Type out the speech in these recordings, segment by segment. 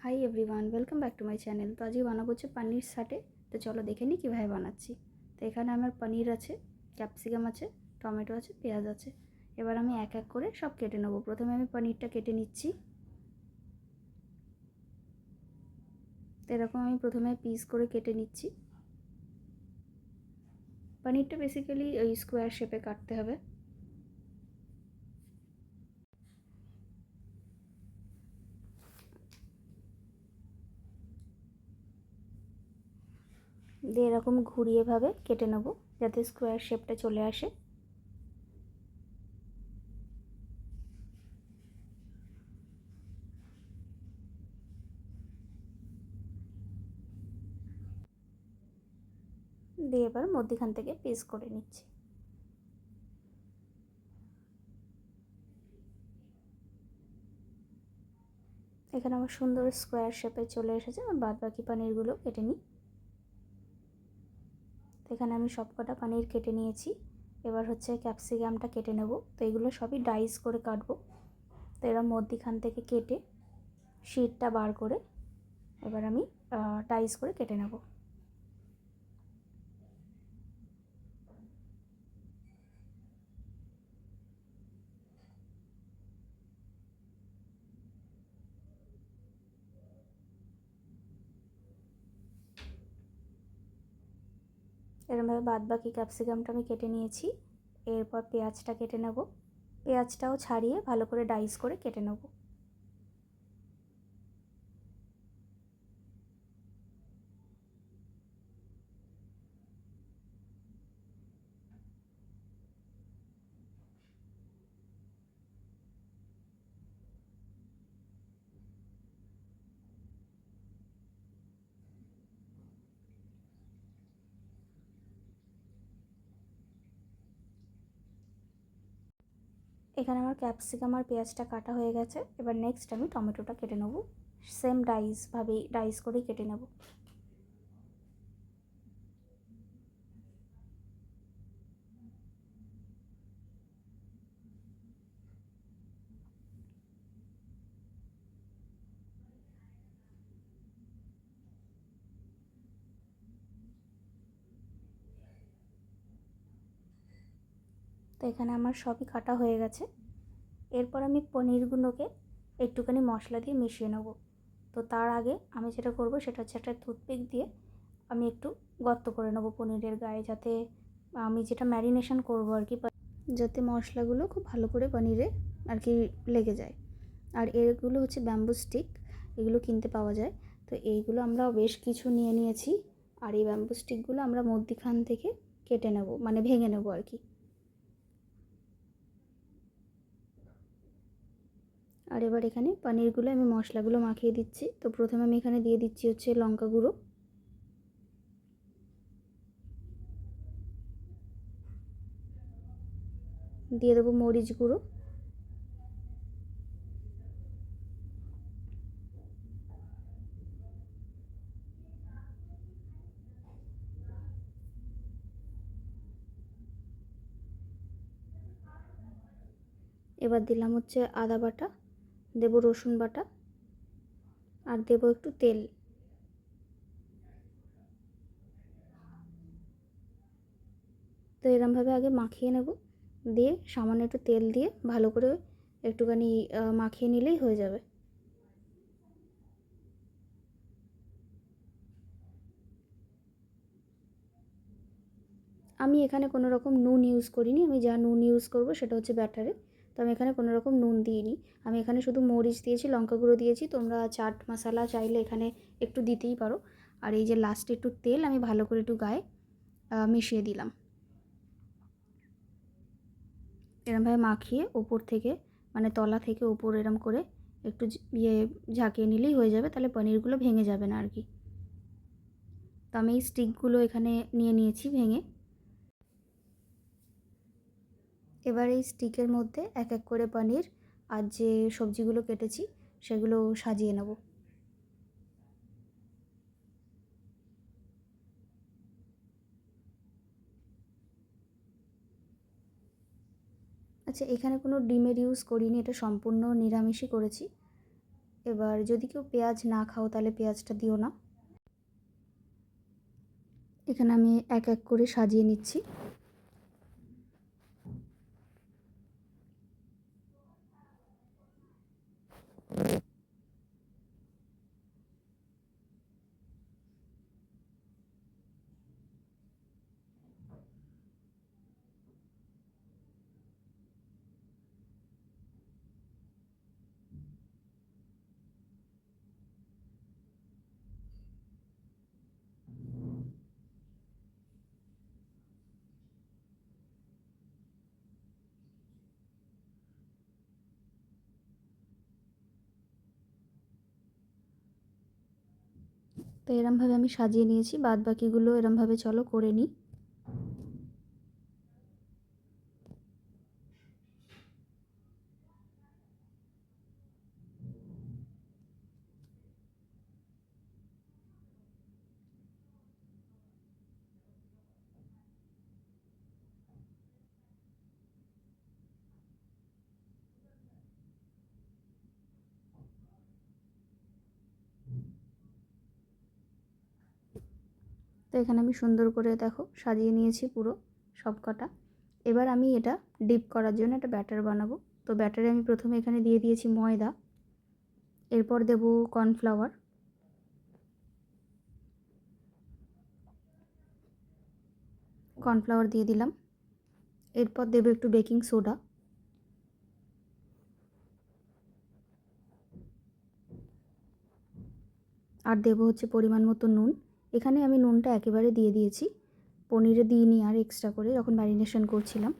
Hi everyone, welcome back to my channel. তো আজকে বানাবো হচ্ছে পনির সাটে। তো চলো দেখে নিই কীভাবে বানাচ্ছি। তো এখানে আমার পনির আছে, ক্যাপসিকাম আছে, টমেটো আছে, পেঁয়াজ আছে। এবার আমি এক এক করে সব কেটে নেবো। প্রথমে আমি পনিরটা কেটে নিচ্ছি। তো এরকম আমি প্রথমে পিস করে কেটে নিচ্ছি। পনিরটা বেসিক্যালি ওই স্কোয়ার শেপে কাটতে হবে। দিয়ে এরকম ঘুরিয়েভাবে কেটে নেবো যাতে স্কোয়ার শেপটা চলে আসে। দিয়ে এবার মধ্যখান থেকে পিস করে নিচ্ছি। এখানে আমার সুন্দর স্কোয়ার শেপে চলে এসেছে। আর বাদ বাকি পনিরগুলো কেটে নিই। তো এখানে আমি সব কটা পনির কেটে নিয়েছি। এবার হচ্ছে ক্যাপসিকামটা কেটে নেব। তো এগুলো সবই ডাইস করে কাটবো। তো এরা মধ্যখান থেকে কেটে শিটটা বার করে এবার আমি ডাইস করে কেটে নেব। এরমভাবে বাদ বাকি ক্যাপসিকামটা আমি কেটে নিয়েছি। এরপর পেঁয়াজটা কেটে নেব। পেঁয়াজটাও ছাড়িয়ে ভালো করে ডাইস করে কেটে নেব। এখানে আমার ক্যাপসিকাম আর পেঁয়াজটা কাটা হয়ে গেছে। এবার নেক্সট আমি টমেটোটা কেটে নেব। সেম ডাইস করেই কেটে নেব। তো এখানে আমার সবই কাটা হয়ে গেছে। এরপর আমি পনিরগুলোকে একটুখানি মশলা দিয়ে মিশিয়ে নেব। তো তার আগে আমি যেটা করব সেটা হচ্ছে একটা টুথপিক দিয়ে আমি একটু গর্ত করে নেব পনিরের গায়ে, যাতে আমি যেটা ম্যারিনেশন করব আর কি, যাতে মশলাগুলো খুব ভালো করে পনিরে আর কি লেগে যায়। আর এগুলো হচ্ছে ব্যাম্বু স্টিক, এগুলো কিনতে পাওয়া যায়। তো এইগুলো আমরা বেশ কিছু নিয়ে নিয়েছি। আর এই ব্যাম্বু স্টিকগুলো আমরা মধ্যখান থেকে কেটে নেব, মানে ভেঙে নেব আর কি। আর এবার এখানে পনিরগুলো আমি মশলাগুলো মাখিয়ে দিচ্ছি। তো প্রথমে আমি এখানে দিয়ে দিচ্ছি হচ্ছে লঙ্কা গুঁড়ো, দিয়ে দেবো মরিচ গুঁড়ো, এবার দিলাম হচ্ছে আদা বাটা, দেবো রসুন বাটা, আর দেবো একটু তেল। তো এরমভাবে আগে মাখিয়ে নেব, দিয়ে সামান্য একটু তেল দিয়ে ভালো করে একটুখানি মাখিয়ে নিলেই হয়ে যাবে। আমি এখানে কোনো রকম নুন ইউজ করিনি। আমি যা নুন ইউজ করব সেটা হচ্ছে ব্যাটারে। তো আমি এখানে কোনো রকম নুন দিইনি। আমি এখানে শুধু মরিচ দিয়েছি, লঙ্কা গুঁড়ো দিয়েছি। তোমরা চাট মশলা চাইলে এখানে একটু দিতেই পারো। আর এই যে লাস্টে একটু তেল আমি ভালো করে একটু গায়ে মিশিয়ে দিলাম। এরমভাবে মাখিয়ে ওপর থেকে, মানে তলা থেকে ওপর এরম করে একটু ঝাঁকিয়ে নিলেই হয়ে যাবে। তাহলে পনিরগুলো ভেঙে যাবে না আর কি। তো আমি এই স্টিকগুলো এখানে নিয়ে নিয়েছি ভেঙে। এবার এই স্টিকের মধ্যে এক এক করে পনির আর যে সবজিগুলো কেটেছি সেগুলো সাজিয়ে নেব। আচ্ছা, এখানে কোনো ডিমের ইউজ করিনি, এটা সম্পূর্ণ নিরামিষই করেছি। এবার যদি কেউ পেঁয়াজ না খাও তাহলে পেঁয়াজটা দিও না। এখানে আমি এক এক করে সাজিয়ে নিচ্ছি। তো এরমভাবে আমি সাজিয়ে নিয়েছি, বাদ বাকিগুলো এরমভাবে চলো করে নিই। তো এখানে আমি সুন্দর করে দেখো সাজিয়ে নিয়েছি পুরো সব কটা। এবার আমি এটা ডিপ করার জন্য একটা ব্যাটার বানাবো। তো ব্যাটারে আমি প্রথমে এখানে দিয়ে দিয়েছি ময়দা, এরপর দেব কর্নফ্লাওয়ার, কর্নফ্লাওয়ার দিয়ে দিলাম। এরপর দেবো একটু বেকিং সোডা, আর দেবো হচ্ছে পরিমাণ মতো নুন। এখানে আমি নুনটা একেবারে দিয়ে দিয়েছি, পনিরে দিইনি আর এক্সট্রা করে যখন ম্যারিনেশন করছিলাম।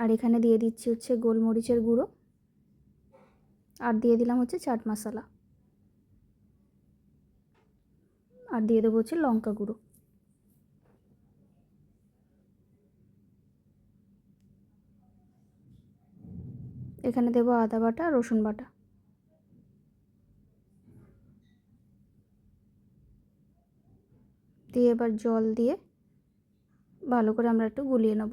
আর এখানে দিয়ে দিচ্ছি হচ্ছে গোলমরিচের গুঁড়ো, আর দিয়ে দিলাম হচ্ছে চাট মশলা, আর দিয়ে দেবো হচ্ছে লঙ্কা গুঁড়ো। এখানে দেবো আদা বাটা, রসুন বাটা। দিয়ে এবার জল দিয়ে ভালো করে আমরা একটু গুলিয়ে নেব।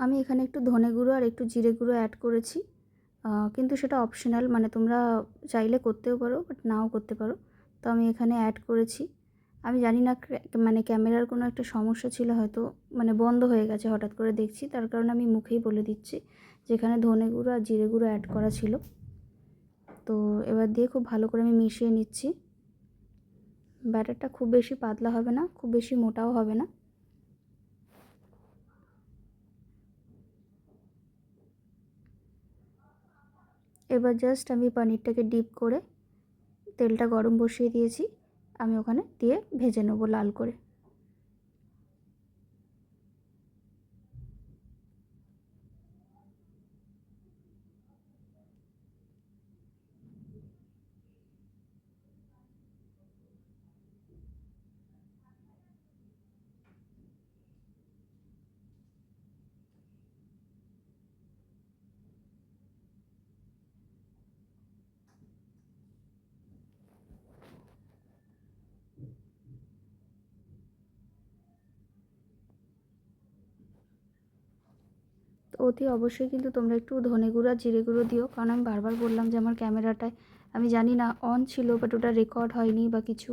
আমি এখানে একটু ধনে গুঁড়ো আর একটু জিরে গুঁড়ো অ্যাড করেছি, কিন্তু সেটা অপশনাল, মানে তোমরা চাইলে করতেও পারো বাট নাও করতে পারো। তো আমি এখানে অ্যাড করেছি। আমি জানি না মানে ক্যামেরার কোনো একটা সমস্যা ছিল হয়তো, মানে বন্ধ হয়ে গেছে হঠাৎ করে দেখছি, তার কারণে আমি মুখেই বলে দিচ্ছি যেখানে ধনে গুঁড়ো আর জিরে গুঁড়ো অ্যাড করা ছিল। তো এবার দিয়ে খুব ভালো করে আমি মিশিয়ে নিচ্ছি। ব্যাটারটা খুব বেশি পাতলা হবে না, খুব বেশি মোটাও হবে না। এবার জাস্ট আমি পনিরটাকে ডিপ করে তেলটা গরম বসিয়ে দিয়েছি, আমি ওখানে দিয়ে ভেজে নেবো লাল করে। তো অতি অবশ্যই কিন্তু তোমরা একটু ধনে গুঁড়ো আর জিরে গুঁড়ো দিও, কারণ আমি বারবার বললাম যে আমার ক্যামেরাটায় আমি জানি না অন ছিল বাট ওটা রেকর্ড হয়নি বা কিছু,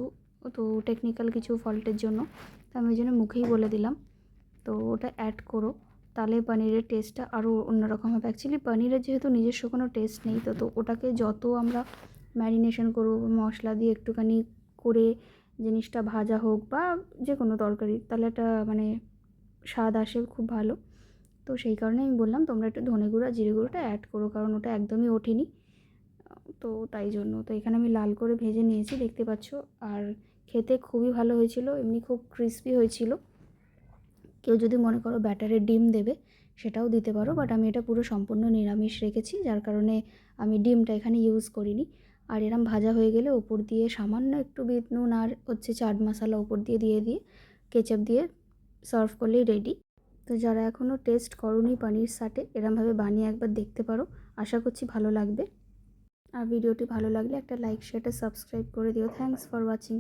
তো টেকনিক্যাল কিছু ফল্টের জন্য, তো আমি ওই জন্য মুখেই বলে দিলাম। তো ওটা অ্যাড করো, তাহলে পনিরের টেস্টটা আরও অন্যরকম হবে। অ্যাকচুয়ালি পনিরের যেহেতু নিজস্ব কোনো টেস্ট নেই, তো ওটাকে যত আমরা ম্যারিনেশন করবো মশলা দিয়ে একটুখানি করে জিনিসটা ভাজা হোক বা যে কোনো তরকারি, তাহলে একটা মানে স্বাদ আসে খুব ভালো। তো সেই কারণে আমি বললাম তোমরা একটু ধনে গুঁড়ো আর জিরে গুঁড়োটা অ্যাড করো, কারণ ওটা একদমই ওঠেনি, তো তাই জন্য। তো এখানে আমি লাল করে ভেজে নিয়েছি দেখতে পাচ্ছ, আর খেতে খুবই ভালো হয়েছিল, এমনি খুব ক্রিস্পি হয়েছিল। কেউ যদি মনে করো ব্যাটারে ডিম দেবে সেটাও দিতে পারো, বাট আমি এটা পুরো সম্পূর্ণ নিরামিষ রেখেছি, যার কারণে আমি ডিমটা এখানে ইউজ করিনি। আর এরম ভাজা হয়ে গেলে ওপর দিয়ে সামান্য একটু বিট নুন আর হচ্ছে চাট মশলা ওপর দিয়ে দিয়ে কেচাপ দিয়ে সার্ভ করলেই রেডি। তো যারা এখনও টেস্ট করোনি পনির সাটে, এরমভাবে বানিয়ে একবার দেখতে পারো, আশা করছি ভালো লাগবে। আর ভিডিওটি ভালো লাগলে একটা লাইক শেয়ারটা সাবস্ক্রাইব করে দিও। Thanks for watching.